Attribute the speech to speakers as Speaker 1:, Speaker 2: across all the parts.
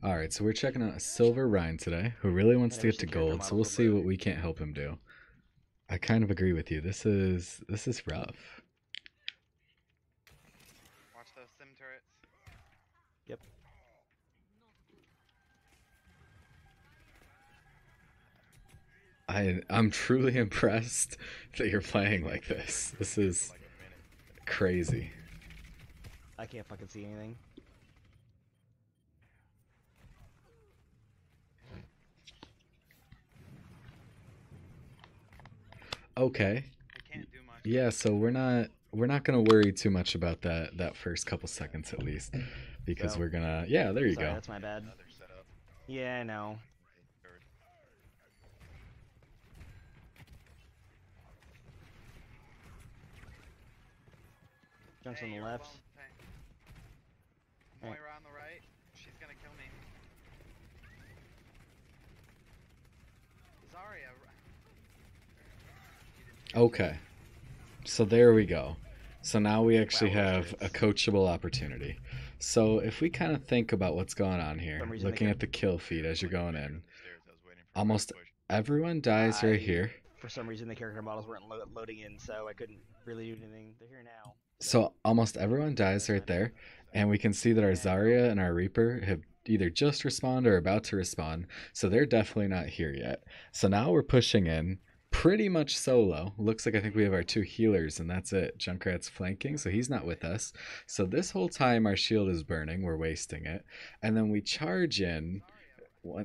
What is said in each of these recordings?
Speaker 1: Alright, so we're checking out a silver Rhine today, who really wants to
Speaker 2: Never
Speaker 1: get
Speaker 2: seen
Speaker 1: to
Speaker 2: character
Speaker 1: gold, so
Speaker 2: models
Speaker 1: we'll
Speaker 2: over
Speaker 1: see
Speaker 2: there.
Speaker 1: what we can't help him do. I kind of agree with you. This is rough.
Speaker 3: Watch those sim turrets.
Speaker 2: Yep.
Speaker 1: I'm truly impressed that you're playing like this. This is crazy.
Speaker 2: I can't fucking see anything.
Speaker 1: Okay.
Speaker 3: I can't do much.
Speaker 1: Yeah, so we're not gonna worry too much about that first couple seconds at least. Because
Speaker 2: So,
Speaker 1: we're gonna there you
Speaker 2: sorry,
Speaker 1: go.
Speaker 2: that's my bad.
Speaker 3: Another setup.
Speaker 2: Yeah, I know.
Speaker 3: Third.
Speaker 2: Junks on the
Speaker 3: you're
Speaker 2: left.
Speaker 3: alone. Tank.
Speaker 2: Alright.
Speaker 3: Moira on the right. She's gonna kill me. Zarya.
Speaker 1: Okay. So there we go. So now we actually
Speaker 2: Wow,
Speaker 1: have a coachable opportunity. So if we kind of think about what's going on here,
Speaker 2: some reason they
Speaker 1: looking
Speaker 2: kept-
Speaker 1: at the kill feed as you're going in,
Speaker 3: I was waiting for
Speaker 1: almost everyone dies right
Speaker 2: I-
Speaker 1: here.
Speaker 2: For some reason, the character models weren't loading in, so I couldn't really do anything. They're here now.
Speaker 1: So almost everyone dies right there, and we can see that our Zarya and our Reaper have either just respawned or about to respawn, so they're definitely not here yet. So now we're pushing in pretty much solo. Looks like I think we have our two healers, and that's it. Junkrat's flanking, so he's not with us. So this whole time our shield is burning, we're wasting it, and then we charge in.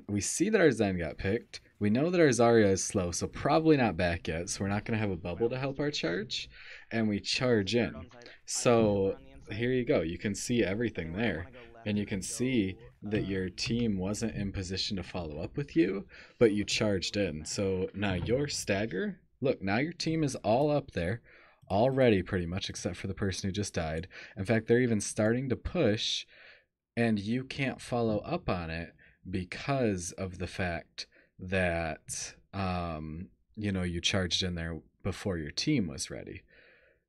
Speaker 1: We see that our Zen got picked. We know that our Zarya is slow, so probably not back yet, so we're not going to have a bubble to help our charge. And we charge in. So here you go. You can see everything there. And you can see that your team wasn't in position to follow up with you, but you charged in. So now your stagger, look, now your team is all up there, all ready pretty much, except for the person who just died. In fact, they're even starting to push, and you can't follow up on it because of the fact that you charged in there before your team was ready.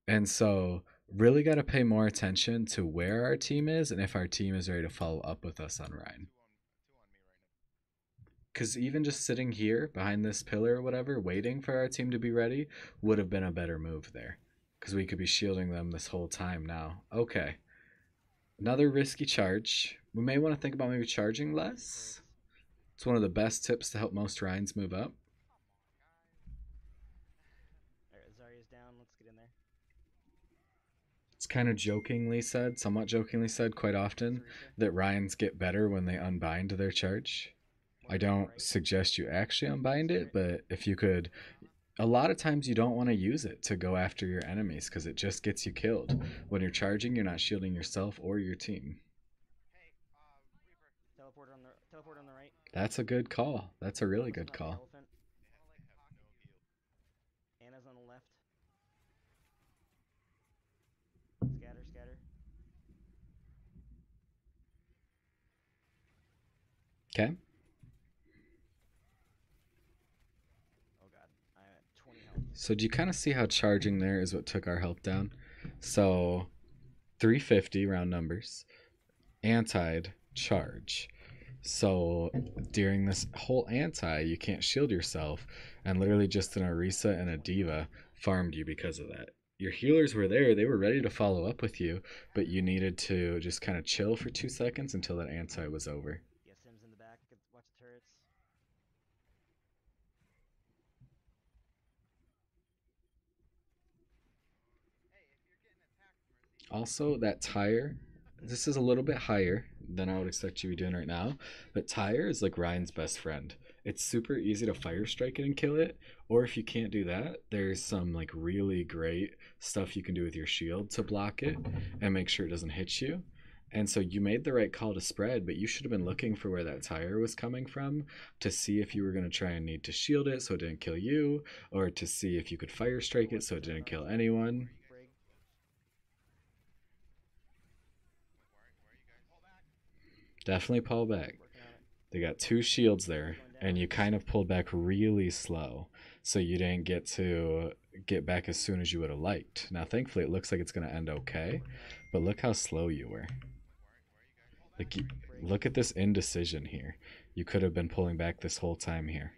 Speaker 1: And so really got to pay more attention to where our team is and if our team is ready to follow up with us on Rhine. Because even just sitting here behind this pillar or whatever, waiting for our team to be ready, would have been a better move there. Because we could be shielding them this whole time now. Okay. Another risky charge. We may want to think about maybe charging less. It's one of the best tips to help most Rhines move up.
Speaker 2: Alright, Zarya's down. Let's get in there.
Speaker 1: It's kind of jokingly said, somewhat jokingly said quite often, that Rhines get better when they unbind their charge. I don't suggest you actually unbind it, but if you could, a lot of times you don't want to use it to go after your enemies because it just gets you killed. When you're charging, you're not shielding yourself or your team.
Speaker 2: Teleport on the right.
Speaker 1: That's a good call. That's a really good call.
Speaker 2: Anna's on the left. Scatter.
Speaker 1: Okay.
Speaker 2: Oh god, I'm at 20 health.
Speaker 1: So do you kind of see how charging there is what took our health down? So 350 round numbers, antied, charge. So during this whole anti, you can't shield yourself, and literally just an Orisa and a Diva farmed you because of that. Your healers were there, they were ready to follow up with you, but you needed to just kind of chill for 2 seconds until that anti was over.
Speaker 2: Yeah, Sim's in the back. Watch the turrets.
Speaker 1: Also, that tire, this is a little bit higher than I would expect you to be doing right now, but tire is like Ryan's best friend. It's super easy to fire strike it and kill it, or if you can't do that, there's some like really great stuff you can do with your shield to block it and make sure it doesn't hit you. And so you made the right call to spread, but you should have been looking for where that tire was coming from to see if you were going to try and need to shield it so it didn't kill you, or to see if you could fire strike it so it didn't kill anyone. Definitely pull back. They got 2 shields there, and you kind of pulled back really slow, so you didn't get to get back as soon as you would have liked. Now, thankfully, it looks like it's going to end okay, but look how slow you were. Like, look at this indecision here. You could have been pulling back this whole time here.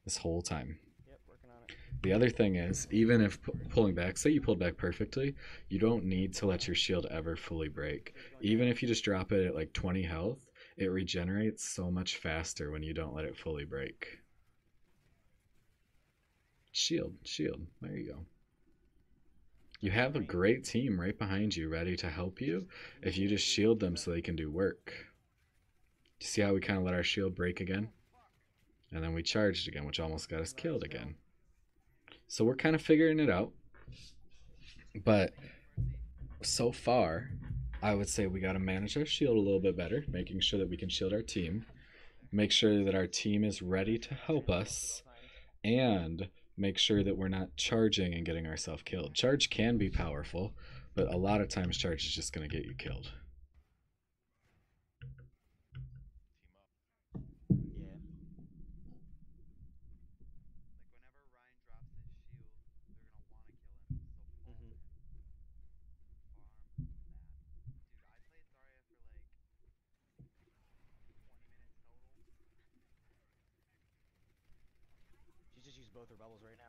Speaker 1: This whole time.
Speaker 2: Yep, working on it.
Speaker 1: The other thing is, even if pulling back, say you pulled back perfectly, you don't need to let your shield ever fully break. Even if you just drop it at like 20 health, it regenerates so much faster when you don't let it fully break. Shield, shield. There you go. You have a great team right behind you ready to help you if you just shield them so they can do work. You see how we kind of let our shield break again? And then we charged again, which almost got us killed again. So we're kind of figuring it out. But so far, I would say we got to manage our shield a little bit better, making sure that we can shield our team, make sure that our team is ready to help us, and make sure that we're not charging and getting ourselves killed. Charge can be powerful, but a lot of times charge is just going to get you killed.
Speaker 2: Yeah. She's just used both her bubbles right now.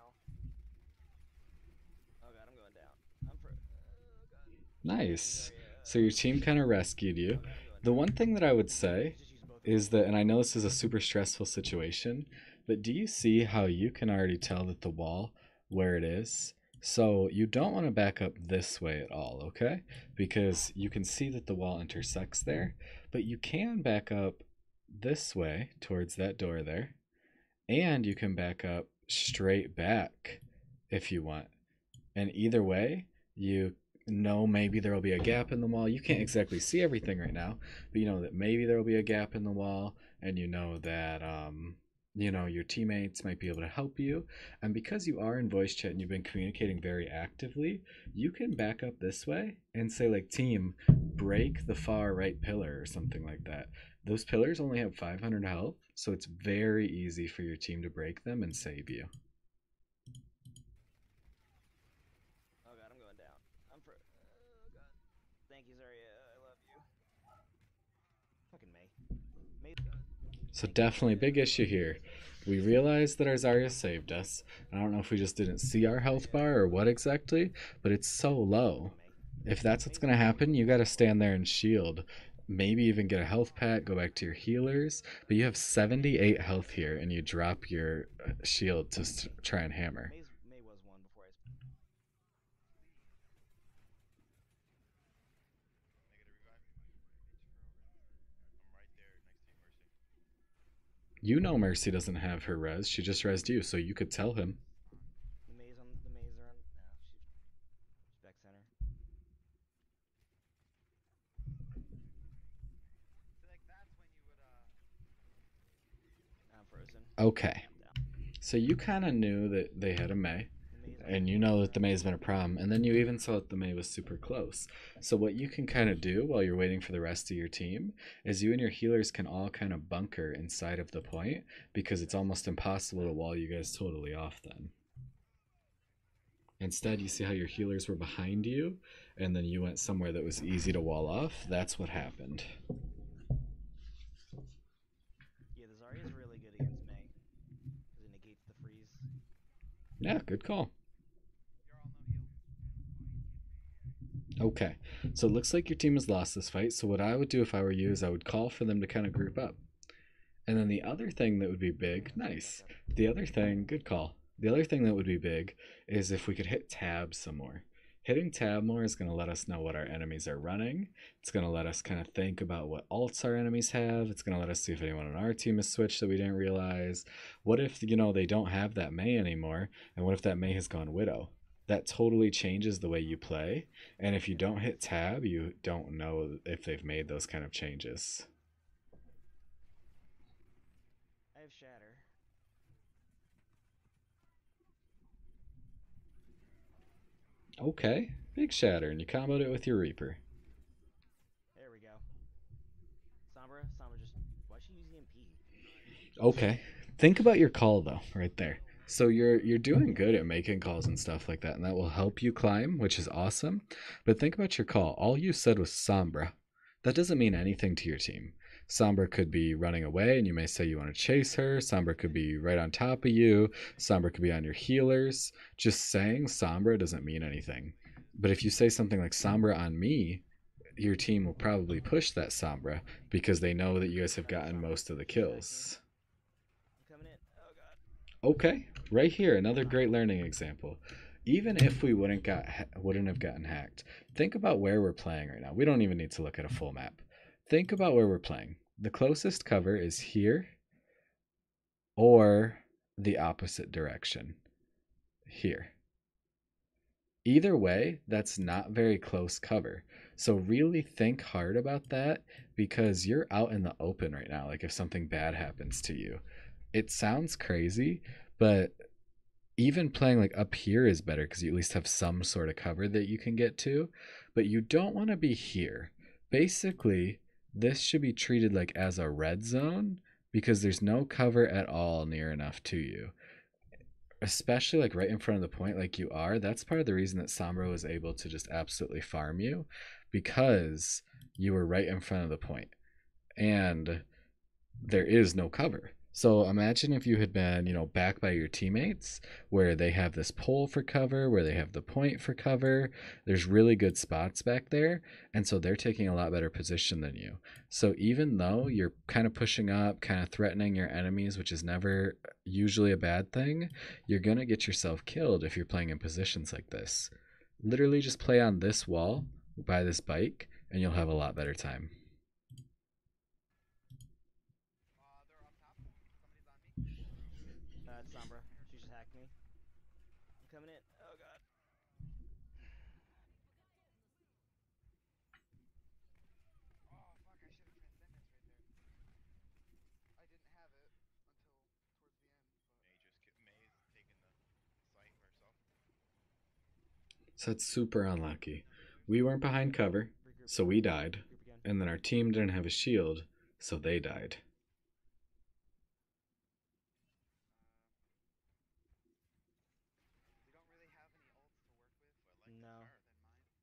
Speaker 2: Oh god, I'm going down. I'm for. Oh god.
Speaker 1: Nice. So your team kind of rescued you. The one thing that I would say is that, and I know this is a super stressful situation, but do you see how you can already tell that the wall where it is? So you don't want to back up this way at all, okay? Because you can see that the wall intersects there, but you can back up this way towards that door there, and you can back up straight back if you want. And either way, you know maybe there will be a gap in the wall. You can't exactly see everything right now, but you know that maybe there will be a gap in the wall, and you know that you know your teammates might be able to help you. And because you are in voice chat and you've been communicating very actively, you can back up this way and say like, team, break the far right pillar or something like that. Those pillars only have 500 health, so it's very easy for your team to break them and save you.
Speaker 2: Oh god, I'm going down. I'm for. Oh god. Thank you, Zarya. I love you. Fucking May.
Speaker 1: So definitely big issue here. We realized that our Zarya saved us. I don't know if we just didn't see our health bar or what exactly, but it's so low. If that's what's going to happen, you got to stand there and shield. Maybe even get a health pack, go back to your healers. But you have 78 health here, and you drop your shield to try and hammer.
Speaker 2: May was one before I.
Speaker 1: You know Mercy doesn't have her res. She just resed you, so you could tell him.
Speaker 2: The Maze are on. No, she's back center. I'm frozen.
Speaker 1: Okay. So you kind of knew that they had a May, and you know that the May has been a problem, and then you even saw that the May was super close. So what you can kind of do while you're waiting for the rest of your team is you and your healers can all kind of bunker inside of the point, because it's almost impossible to wall you guys totally off then. Instead, you see how your healers were behind you, and then you went somewhere that was easy to wall off. That's what happened.
Speaker 2: Yeah, the Zarya is really good against May because it negates the freeze.
Speaker 1: Yeah, good call. Okay, so it looks like your team has lost this fight. So what I would do if I were you is I would call for them to kind of group up. And then the other thing that would be big, nice. The other thing, good call. The other thing that would be big is if we could hit tab some more. Hitting tab more is going to let us know what our enemies are running. It's going to let us kind of think about what ults our enemies have. It's going to let us see if anyone on our team has switched that we didn't realize. What if, you know, they don't have that May anymore? And what if that May has gone Widow? That totally changes the way you play. And if you don't hit tab, you don't know if they've made those kind of changes.
Speaker 2: I have Shatter.
Speaker 1: Okay, big shatter, and you comboed it with your Reaper.
Speaker 2: There we go. Sombra just. Why is she using MP?
Speaker 1: Okay, think about your call though, right there. So you're doing good at making calls and stuff like that, and that will help you climb, which is awesome. But think about your call. All you said was Sombra. That doesn't mean anything to your team. Sombra could be running away and you may say you want to chase her. Sombra could be right on top of you. Sombra could be on your healers. Just saying Sombra doesn't mean anything. But if you say something like Sombra on me, your team will probably push that Sombra because they know that you guys have gotten most of the kills.
Speaker 2: I'm coming in. Oh god.
Speaker 1: Okay, right here, another great learning example. Even if we wouldn't have gotten hacked, think about where we're playing right now. We don't even need to look at a full map. Think about where we're playing. The closest cover is here or the opposite direction. Here. Either way, that's not very close cover. So really think hard about that because you're out in the open right now. Like if something bad happens to you, it sounds crazy, but even playing like up here is better because you at least have some sort of cover that you can get to, but you don't want to be here. Basically, this should be treated like as a red zone because there's no cover at all near enough to you, especially like right in front of the point like you are. That's part of the reason that Sombra was able to just absolutely farm you, because you were right in front of the point and there is no cover. So imagine if you had been, back by your teammates where they have this pole for cover, where they have the point for cover. There's really good spots back there. And so they're taking a lot better position than you. So even though you're kind of pushing up, kind of threatening your enemies, which is never usually a bad thing, you're going to get yourself killed if you're playing in positions like this. Literally just play on this wall by this bike and you'll have a lot better time.
Speaker 2: It's Sombra. She just hacked me. I'm coming in. Oh god.
Speaker 3: Oh fuck! I should have transcendence right there. I didn't have it until towards the end. But May's taking the site herself.
Speaker 1: So that's super unlucky. We weren't behind cover,
Speaker 2: Regroup.
Speaker 1: so we died.
Speaker 2: Group again.
Speaker 1: And then our team didn't have a shield, so they died.
Speaker 3: We don't really have any ults to work with. So I like
Speaker 2: No.
Speaker 3: this better than mine.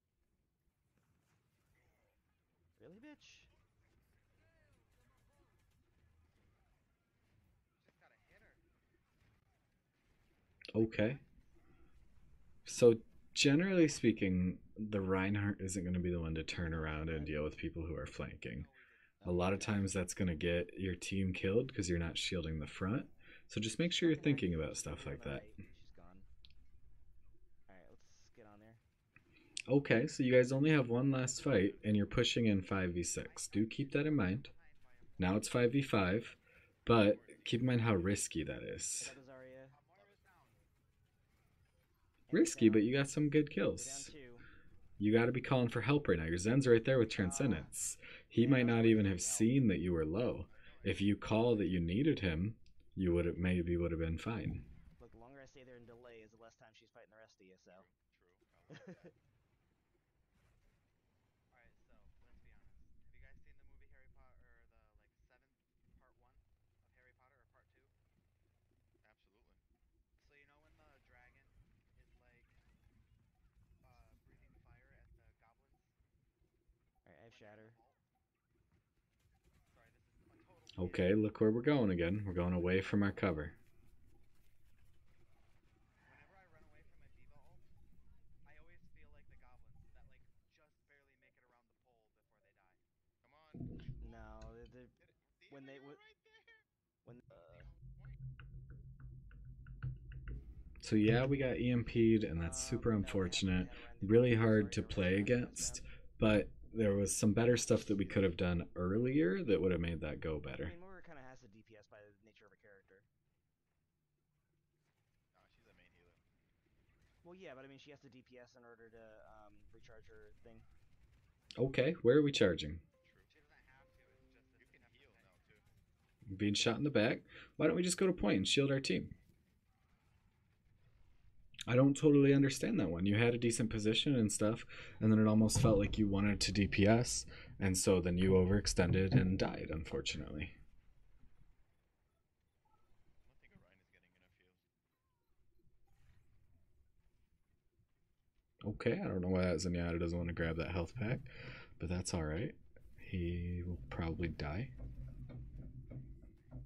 Speaker 2: Really, bitch?
Speaker 3: Just gotta hit her.
Speaker 1: Okay. So, generally speaking, the Reinhardt isn't going to be the one to turn around and deal with people who are flanking. A lot of times that's going to get your team killed because you're not shielding the front. So just make sure you're thinking about stuff like that.
Speaker 2: She's gone. Alright, let's get on there.
Speaker 1: Okay, so you guys only have one last fight and you're pushing in 5v6. Do keep that in mind. Now it's 5v5, but keep in mind how risky that is. Risky, but you got some good kills. You got to be calling for help right now. Your Zen's right there with Transcendence. He might not even have seen that you were low. If you call that you needed him, you would have been fine.
Speaker 2: Look, the longer I stay there in delay is the less time she's fighting the rest of you, so.
Speaker 3: True. Alright, so let's be honest. Have you guys seen the movie Harry Potter, or the seventh part 1 of Harry Potter, or part 2? Absolutely. So you know when the dragon is like breathing fire at the goblins?
Speaker 2: Alright, I have Shatter.
Speaker 3: Sorry, this is a total.
Speaker 1: Okay, look where we're going again. We're going away from our cover.
Speaker 3: Whenever I run away from a diva ult, I always feel like the goblins that like just barely make it around the pole before they die. Come on.
Speaker 2: No, when they
Speaker 3: right there.
Speaker 2: when
Speaker 1: So yeah, we got EMP'd, and that's super unfortunate. Really hard to play against, but there was some better stuff that we could have done earlier that would have made that go better.
Speaker 2: I mean, Moira kind of has the DPS by the nature of her character.
Speaker 3: No, she's a main healer.
Speaker 2: Well, yeah, but I mean, she has the DPS in order to recharge her thing.
Speaker 1: Okay, where are we charging?
Speaker 3: True. She doesn't have to. It's just you can heal now too.
Speaker 1: Being shot in the back. Why don't we just go to point and shield our team? I don't totally understand that one. You had a decent position and stuff, and then it almost felt like you wanted to DPS, and so then you overextended and died, unfortunately.
Speaker 3: I don't think Orion is getting enough heals.
Speaker 1: Okay, I don't know why that Zenyatta doesn't want to grab that health pack, but that's alright. He will probably die.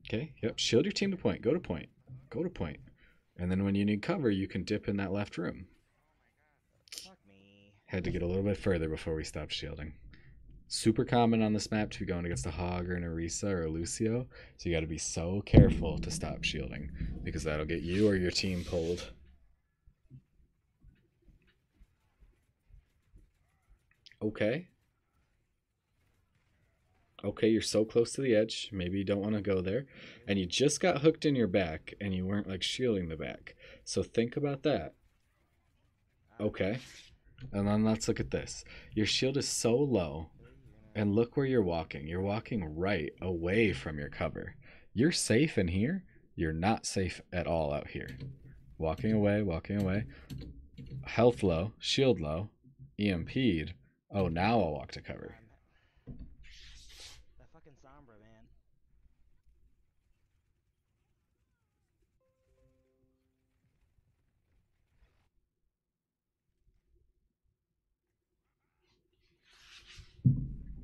Speaker 1: Okay, yep. Shield your team to point. Go to point. Go to point. And then when you need cover, you can dip in that left room.
Speaker 2: Fuck me.
Speaker 1: Had to get a little bit further before we stopped shielding. Super common on this map to be going against a Hog or an Orisa or a Lucio, so you got to be so careful to stop shielding, because that'll get you or your team pulled. Okay. Okay, you're so close to the edge, maybe you don't want to go there, and you just got hooked in your back, and you weren't like shielding the back, so think about that. Okay, and then let's look at this. Your shield is so low, and look where you're walking. You're walking right away from your cover. You're safe in here. You're not safe at all out here. Walking away, walking away. Health low, shield low, EMP'd. Oh, now I'll walk to cover.
Speaker 2: That fucking Sombra, man.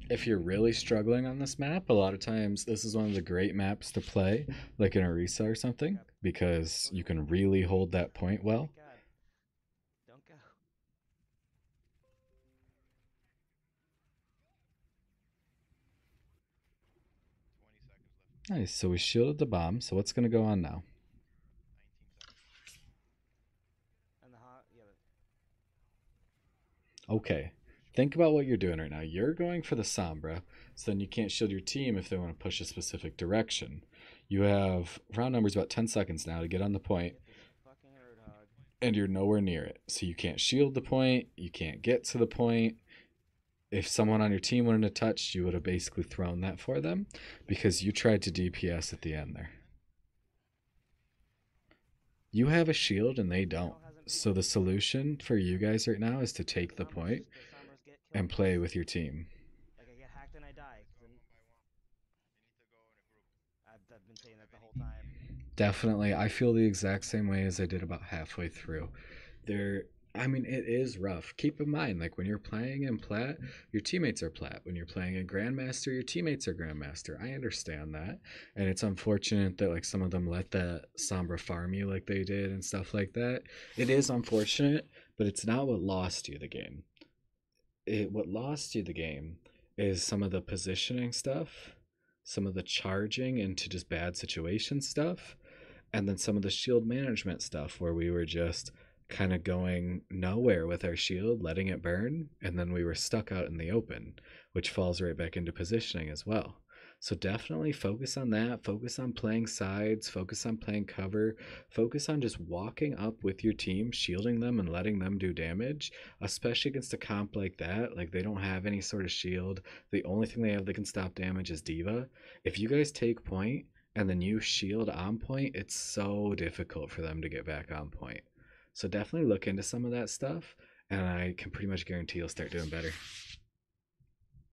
Speaker 1: If you're really struggling on this map, a lot of times this is one of the great maps to play, like an Orisa or something, because you can really hold that point well.
Speaker 2: Thank God. Don't go.
Speaker 1: Nice, so we shielded the bomb, so what's going to go on now?
Speaker 2: And the hot, yeah.
Speaker 1: Okay, think about what you're doing right now. You're going for the Sombra, so then you can't shield your team if they want to push a specific direction. You have, round numbers, about 10 seconds now to get on the point,
Speaker 2: Get this fucking Roadhog.
Speaker 1: and you're nowhere near it. So you can't shield the point, you can't get to the point. If someone on your team wanted to touch, you would have basically thrown that for them, because you tried to DPS at the end there. You have a shield and they don't. So the solution for you guys right now is to take the point
Speaker 2: Sombras get killed.
Speaker 1: and play with your team.
Speaker 2: Like, I get hacked and I die. I've been saying that the whole time.
Speaker 1: Definitely, I feel the exact same way as I did about halfway through. I mean, it is rough. Keep in mind, like when you're playing in Plat, your teammates are Plat. When you're playing in Grandmaster, your teammates are Grandmaster. I understand that, and it's unfortunate that like some of them let that Sombra farm you like they did and stuff like that. It is unfortunate, but it's not what lost you the game. What lost you the game is some of the positioning stuff, some of the charging into just bad situation stuff, and then some of the shield management stuff where we were just kind of going nowhere with our shield, letting it burn, and then we were stuck out in the open, which falls right back into positioning as well. So definitely focus on that, focus on playing sides, focus on playing cover, focus on just walking up with your team, shielding them and letting them do damage, especially against a comp like that. Like they don't have any sort of shield. The only thing they have that can stop damage is Diva. If you guys take point and then you shield on point, it's so difficult for them to get back on point. So definitely look into some of that stuff, and I can pretty much guarantee you'll start doing better.